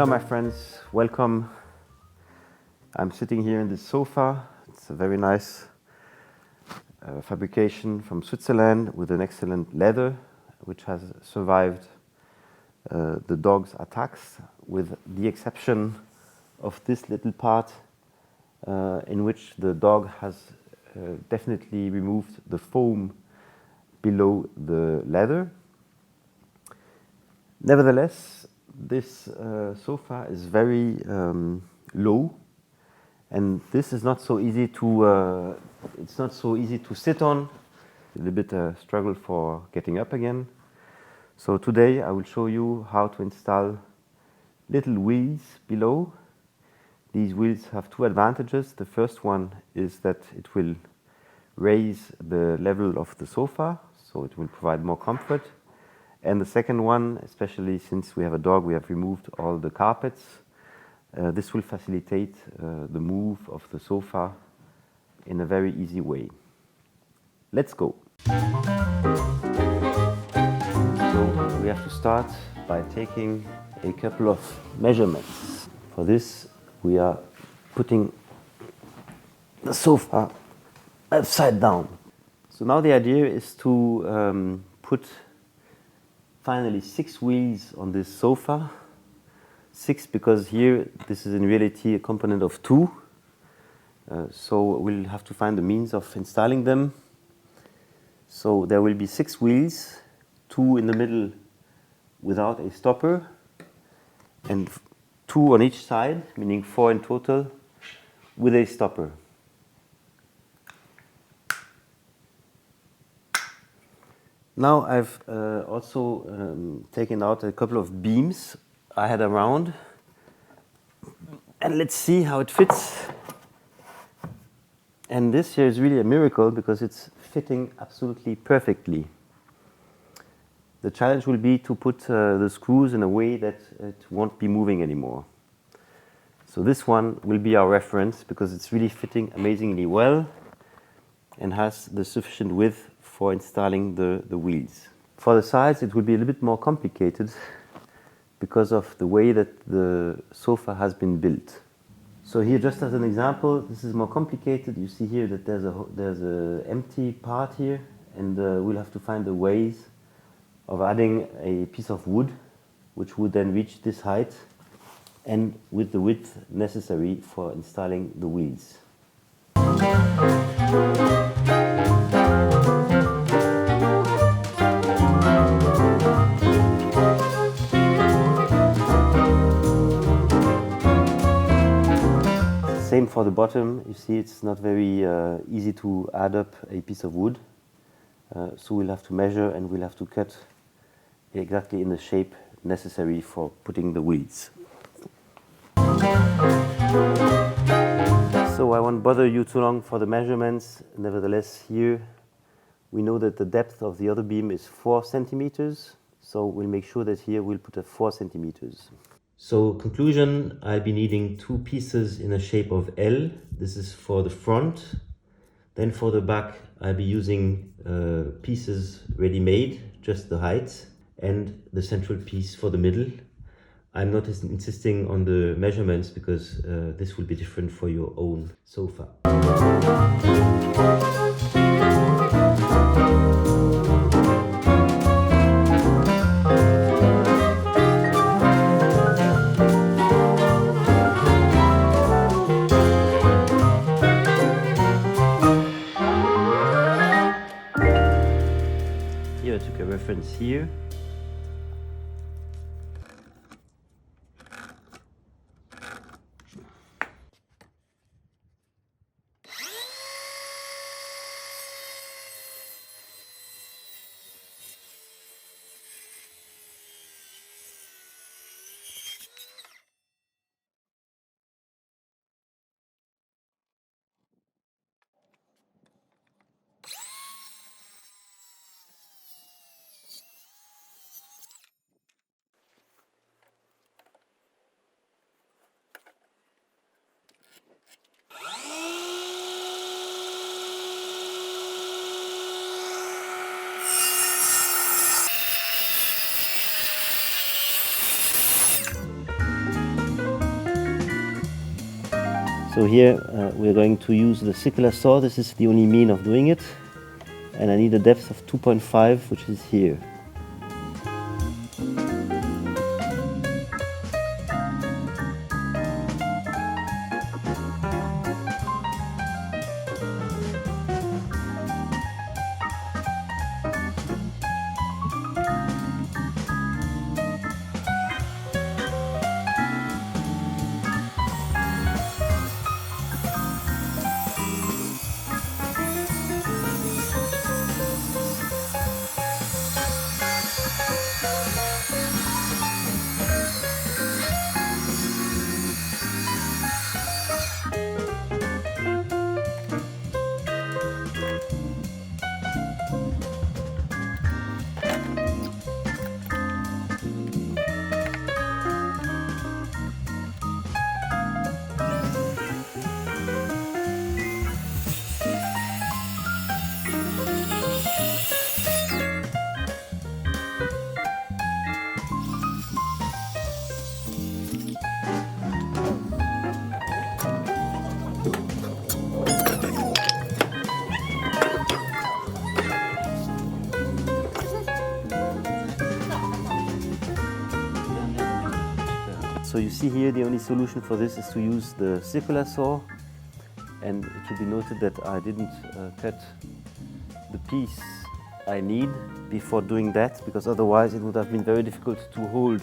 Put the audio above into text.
Hello my friends, welcome. I'm sitting here in this sofa. It's a very nice fabrication from Switzerland with an excellent leather which has survived the dog's attacks, with the exception of this little part in which the dog has definitely removed the foam below the leather. Nevertheless, this sofa is very low, and this is not so easy to it's not so easy to sit on. A little bit struggle for getting up again. So today I will show you how to install little wheels below. These wheels have two advantages. The first one is that it will raise the level of the sofa, so it will provide more comfort. And the second one, especially since we have a dog, we have removed all the carpets. This will facilitate the move of the sofa in a very easy way. Let's go. So we have to start by taking a couple of measurements. For this, we are putting the sofa upside down. So now the idea is to put finally 6 wheels on this sofa. 6 because here this is in reality a component of 2. So we'll have to find the means of installing them. So there will be 6 wheels, 2 in the middle without a stopper, and 2 on each side, meaning 4 in total, with a stopper. Now I've also taken out a couple of beams I had around, and let's see how it fits. And this here is really a miracle because it's fitting absolutely perfectly. The challenge will be to put the screws in a way that it won't be moving anymore. So this one will be our reference because it's really fitting amazingly well and has the sufficient width for installing the wheels. For the sides it will be a little bit more complicated because of the way that the sofa has been built. So here, just as an example, this is more complicated. You see here that there's a empty part here, and we'll have to find the ways of adding a piece of wood which would then reach this height and with the width necessary for installing the wheels. Same for the bottom. You see it's not very easy to add up a piece of wood. So we'll have to measure and we'll have to cut exactly in the shape necessary for putting the wheels. So I won't bother you too long for the measurements. Nevertheless, here we know that the depth of the other beam is 4 centimeters. So we'll make sure that here we'll put a 4 centimeters. So conclusion, I'll be needing 2 pieces in a shape of L. This is for the front. Then for the back, I'll be using pieces ready-made, just the height, and the central piece for the middle. I'm not insisting on the measurements because this will be different for your own sofa. Here I took a reference here. So here we're going to use the circular saw. This is the only mean of doing it. And I need a depth of 2.5, which is here. So you see here the only solution for this is to use the circular saw, and it should be noted that I didn't cut the piece I need before doing that, because otherwise it would have been very difficult to hold.